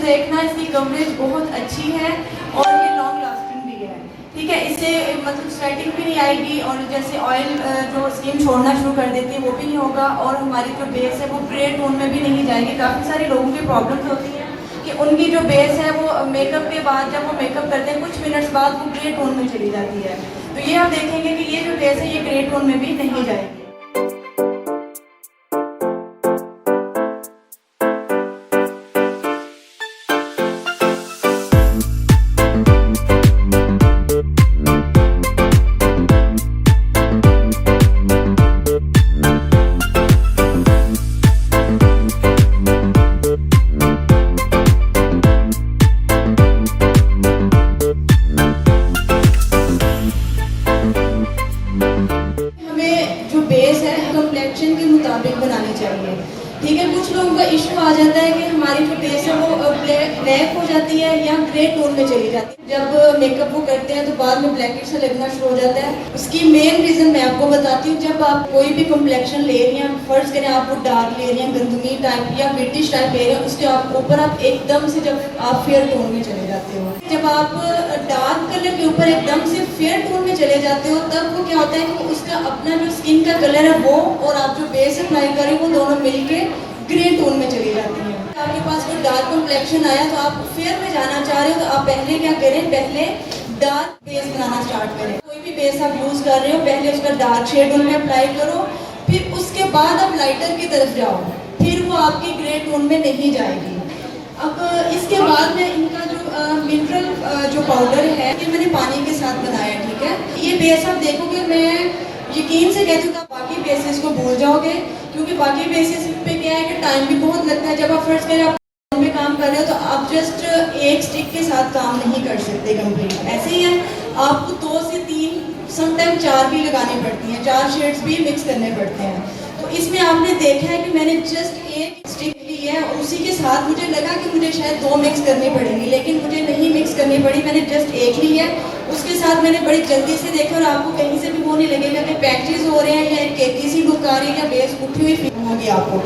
देखना, इसकी कवरेज बहुत अच्छी है और ये लॉन्ग लास्टिंग भी है। ठीक है, इससे मतलब स्वेटिंग भी नहीं आएगी और जैसे ऑयल जो स्किन छोड़ना शुरू कर देती है वो भी नहीं होगा, और हमारी जो बेस है वो ग्रे टोन में भी नहीं जाएगी। काफ़ी सारे लोगों की प्रॉब्लम्स होती हैं कि उनकी जो बेस है वो मेकअप के बाद जब वो मेकअप करते हैं कुछ मिनट्स बाद वो ग्रे टोन में चली जाती है। तो ये आप देखेंगे कि ये जो बेस है ये ग्रे टोन में भी नहीं जाएगी। कम्प्लेक्शन के मुताबिक बनानी चाहिए। ठीक है, कुछ लोगों का इशू आ जाता है कि हमारी जो बेस है वो ब्लैक हो जाती है या ग्रे टोन में चली जाती है। जब मेकअप वो करते हैं तो बाद में ब्लैकेट सा लगना शुरू हो जाता है। उसकी मेन रीज़न मैं आपको बताती हूँ। जब आप कोई भी कम्प्लेक्शन ले रही हैं, फर्ज करें आप वो डार्क ले रही हैं, गंदमी टाइप या ब्रिटिश टाइप ले रहे हैं, उसके ऊपर आप एकदम से जब आप फेयर टोन में चले जाते हो, जब आप डार्क कलर के ऊपर एकदम से फेयर टोन में चले जाते हो, तब वो क्या होता है कि उसका अपना जो स्किन का कलर है वो और आप जो बेस अप्लाई करें वो दोनों मिलके ग्रे टोन में चली जाती है। आपके पास कोई डार्क कम्प्लेक्शन आया तो आप फेयर में जाना चाह रहे हो तो आप पहले क्या करें, पहले डार्क बेस बनाना स्टार्ट करें। कोई भी बेस आप यूज़ कर रहे हो पहले उसका डार्क शेड उनमें अप्लाई करो, फिर उसके बाद आप लाइटर की तरफ जाओ, फिर वो आपकी ग्रे टोन में नहीं जाएगी। अब इसके बाद में इनका जो मिनरल जो पाउडर है ये मैंने पानी के साथ बनाया। ठीक है, ये बेस आप देखोगे, मैं यकीन से कहती हूँ आप बाकी बेसिस को भूल जाओगे, क्योंकि बाकी बेसिस पे क्या है कि टाइम भी बहुत लगता है। जब आप फर्स्ट करें आप में काम कर रहे हो तो आप जस्ट एक स्टिक के साथ काम नहीं कर सकते कंप्लीट। ऐसे ही है, आपको 2 से 3 समटाइम 4 भी लगानी पड़ती हैं, 4 शेड्स भी मिक्स करने पड़ते हैं। तो इसमें आपने देखा है कि मैंने जस्ट एक स्टिक ली है और उसी के साथ मुझे लगा कि मुझे शायद 2 मिक्स करनी पड़ेगी, लेकिन मुझे नहीं मिक्स करनी पड़ी, मैंने जस्ट एक ली है। उसके साथ मैंने बड़ी जल्दी से देखा और आपको कहीं से भी वो नहीं लगेगा कि पैचेस हो रहे हैं या एक केकी सी लुक आ रही है या बेस उठी हुई फील होगी आपको।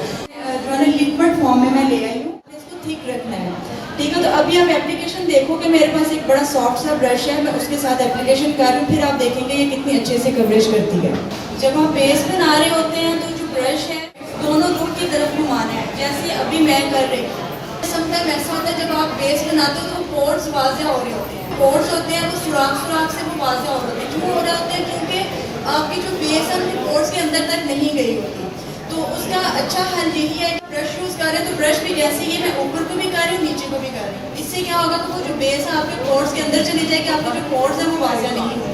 जो है लिक्विड फॉर्म में मैं ले आई हूँ, इसको थिक रखना है। ठीक है, तो अभी आप एप्लीकेशन देखोगे, मेरे पास एक बड़ा सॉफ्ट सा ब्रश है, मैं उसके साथ एप्लीकेशन कर रही हूँ, फिर आप देखेंगे ये कितनी अच्छे से कवरेज करती है। जब आप बेस बना रहे होते हैं तो जो ब्रश है दोनों रुख की तरफ घुमाना है, जैसे अभी मैं कर रही हूँ। समटाइम ऐसा होता है जब आप बेस बनाते हो तो पोर्स वाज़ेह हो रहे होते हैं, पोर्स होते हैं वो सुराख से वो वाज़ेह हो रहे होते हैं। क्यों हो रहे होते हैं? क्योंकि आपकी जो बेस है उनके पोर्स के अंदर तक नहीं गई होती। तो उसका अच्छा हल यही है कि ब्रश यूज़ कर रहे हैं तो ब्रश भी जैसे ही मैं ऊपर को भी कर रही हूँ नीचे को भी कर रही हूँ, इससे क्या होगा कि वो जो बेस है आपके पोर्स के अंदर चली जाएगी, आपके जो पोर्स है वो वाज़ेह नहीं होंगे।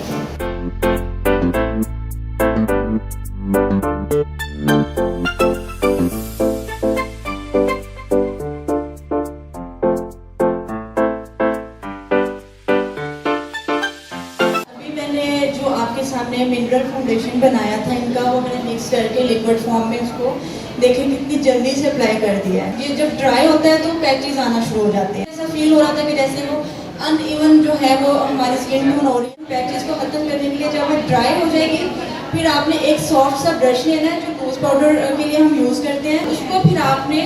सामने मिनरल फाउंडेशन बनाया था इनका, वो मैंने मिक्स करके लिक्विड फॉर्म में उसको देखिए कितनी जल्दी से अप्लाई कर दिया है। ये जब ड्राई होता है तो पैचेस आना शुरू हो जाते हैं। ऐसा फील हो रहा था कि जैसे वो अनइवन जो है वो हमारी स्किन टोन हो रही है। पैचेस को खत्म करने के लिए जब वो ड्राई हो जाएगी फिर आपने एक सॉफ्ट सा ब्रश लेना है जो लूज पाउडर के लिए हम यूज़ करते हैं, उसको फिर आपने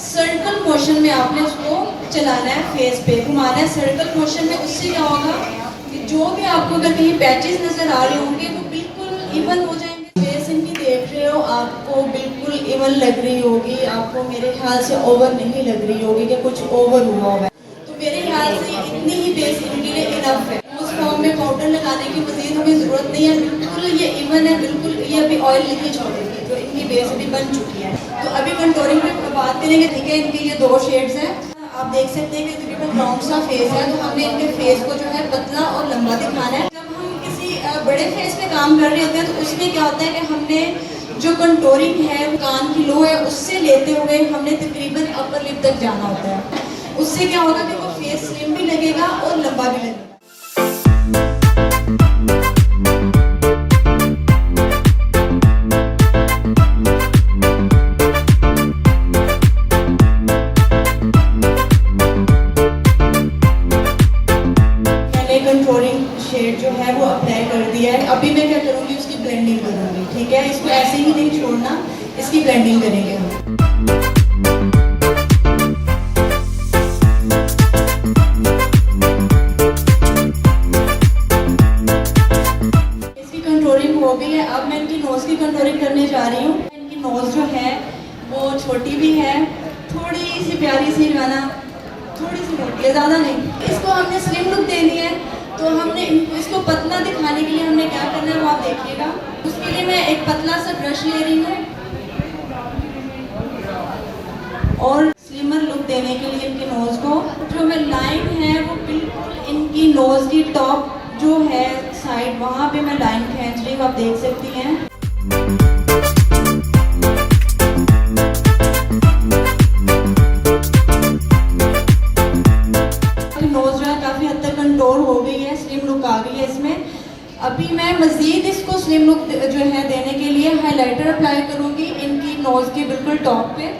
सर्कल मोशन में आपने उसको चलाना है, फेस पे घुमाना है सर्कल मोशन में। उससे क्या होगा, जो भी आपको अगर कहीं पैचेस नजर आ रहे होंगे वो बिल्कुल इवन हो जाएंगे। फेस इनकी देख रहे हो आपको बिल्कुल इवन लग रही होगी, आपको मेरे ख्याल से ओवर नहीं लग रही होगी कि कुछ ओवर हुआ है। तो मेरे ख्याल से इतनी ही बेस इनके लिए इनफ है। उस फॉर्म में पाउडर लगाने की मजीद हमें ज़रूरत नहीं है, बिल्कुल ये इवन है, बिल्कुल ये अभी ऑयल नहीं छोड़ेगी, जो इनकी बेस अभी बन चुकी है। तो अभी कंटूरिंग पे बात करेंगे। ठीक है, इनके ये 2 शेड्स हैं, आप देख सकते हैं कि तकरीबन राउंड सा फेस है, तो हमने इनके फेस को जो है पतला और लंबा दिखाना है। जब हम किसी बड़े फेस पे काम कर रहे होते हैं तो उसमें क्या होता है कि हमने जो कंटूरिंग है कान की लो है उससे लेते हुए हमने तकरीबन अपर लिप तक जाना होता है। उससे क्या होगा कि वो फेस स्लिम भी लगेगा और लंबा भी लगेगा। कंट्रोलिंग शेड जो है वो अप्लाई कर दिया है। अभी मैं क्या करूँगी, उसकी ब्लेंडिंग करूँगी। ठीक है, इसको ऐसे ही नहीं छोड़ना, इसकी ब्लेंडिंग करेंगे हम। जा रही हूँ। इनकी नोज जो है वो छोटी भी है, थोड़ी सी प्यारी सी जो है ना, थोड़ी सी मोटी है, ज़्यादा नहीं। इसको हमने स्लिम लुक देनी है, तो हमने इसको पतला दिखाने के लिए हमने क्या करना है वो आप देखिएगा। उसके लिए मैं एक पतला सा ब्रश ले रही हूँ और स्लिमर लुक देने के लिए इनकी नोज को जो मैं लाइन है वो बिल्कुल इनकी नोज की टॉप जो है साइड, वहाँ पे मैं लाइन खींच रही हूँ, आप देख सकती हैं। नोज जो है काफ़ी हद तक कंट्रोल हो गई है, स्लिम लुक आ गई है इसमें। अभी मैं मज़ीद इसको स्लिम लुक जो है देने के लिए हाइलाइटर अप्लाई करूँगी इनकी नोज के बिल्कुल टॉप पे।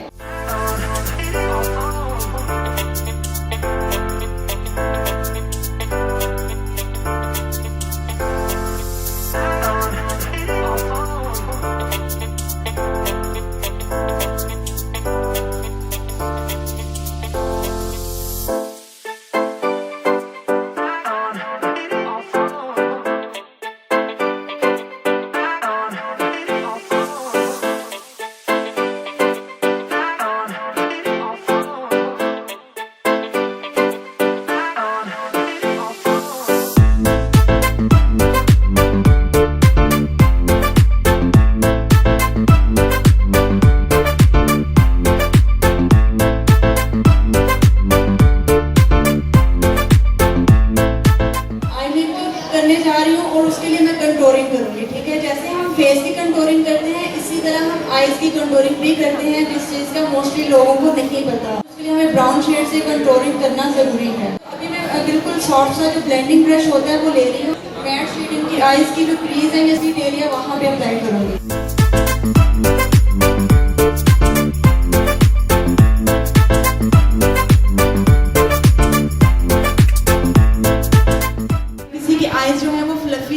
करने जा रही हूँ और उसके लिए मैं कंटूरिंग करूँगी, ठीक है। जैसे हम फेस की कंटूरिंग करते हैं इसी तरह हम आईज की कंटूरिंग भी करते हैं, जिस चीज़ का मोस्टली लोगों को नहीं पता। उसके लिए हमें ब्राउन शेड से कंटूरिंग करना ज़रूरी है। अभी मैं बिल्कुल सॉफ्ट सा जो ब्लेंडिंग ब्रश होता है वो ले रही हूँ, मैट शेड इनकी आईज की जो क्रीज है या स्लीप एरिया वहाँ पर अप्लाई करूँगी।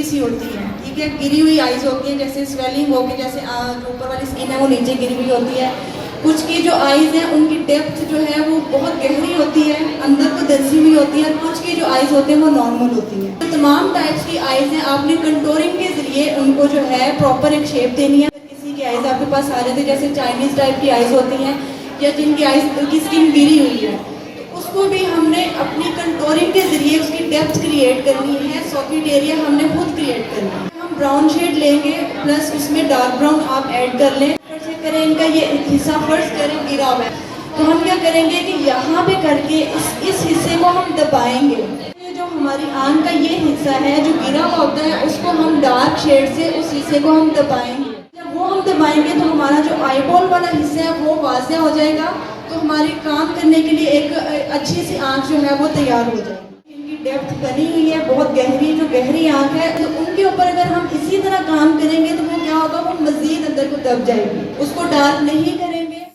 सी होती है, ठीक है, गिरी हुई आईज होती है, जैसे स्वेलिंग होगी, जैसे जो ऊपर वाली स्किन है वो नीचे गिरी हुई होती है। कुछ की जो आईज है उनकी डेप्थ जो है वो बहुत गहरी होती है, अंदर को धंसी हुई होती है। कुछ की जो आईज होती है वो नॉर्मल होती है। तो तमाम टाइप्स की आईज हैं, आपने कंटूरिंग के जरिए उनको जो है प्रॉपर एक शेप देनी है। किसी की आईज आपके पास आ जाती है जैसे चाइनीज टाइप की आईज होती हैं या जिनकी आईज की स्किन गिरी हुई है, उसको भी हमने अपनी कंटूरिंग के जरिए उसकी डेप्थ क्रिएट करनी है, सॉकेट एरिया हमने खुद क्रिएट करना है। हम ब्राउन शेड लेंगे प्लस उसमें डार्क ब्राउन आप ऐड कर लें। कैसे करें, इनका ये हिस्सा फर्स्ट करें गिरा हुआ है, तो हम क्या करेंगे कि यहाँ पे करके इस हिस्से को हम दबाएंगे। ये जो हमारी आंख का ये हिस्सा है जो गिरा हुआ होता है उसको हम डार्क शेड से उस हिस्से को हम दबाएंगे। जब वो हम दबाएंगे तो हमारा जो आईबॉल वाला हिस्सा है वो वाज़ेह हो जाएगा, तो हमारी काम करने के लिए एक अच्छी सी आंख जो है वो तैयार हो जाएगी। इनकी डेप्थ बनी हुई है, बहुत गहरी, जो गहरी आंख है, तो उनके ऊपर अगर हम इसी तरह काम करेंगे तो वो क्या होगा, वो मजीद अंदर को दब जाएगी, उसको डार्क नहीं करेंगे।